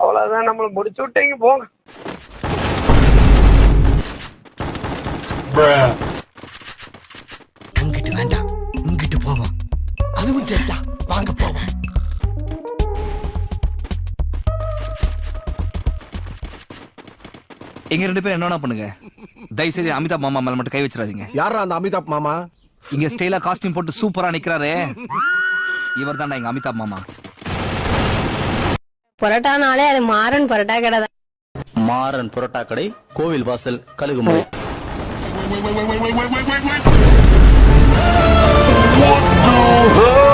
அவ்வளவுதான், நம்மள முடிச்சு விட்டீங்க போங்க. அங்கிட்டு வேண்டாம், இங்கிட்டு போவோம். அதுவும் சரிதா, வாங்க போவோம். எங்க 2 பேரும் என்ன பண்ணுங்க, தயவுசெய்து அமிதாப் மாமா மேல மட்டும் கை வச்சிடாதீங்க. யாரா அந்த அமிதாப் மாமா? இங்க ஸ்டைலா காஸ்டியூம் போட்டு சூப்பரா நிக்கிறாரு, இவர் தான்டா எங்க அமிதாப் மாமா. பரோட்டானாலே அது மாறன் பரோட்டா கடை தான். மாறன் புரோட்டா கடை, கோவில் வாசல், கழுகுமலை. What the hell?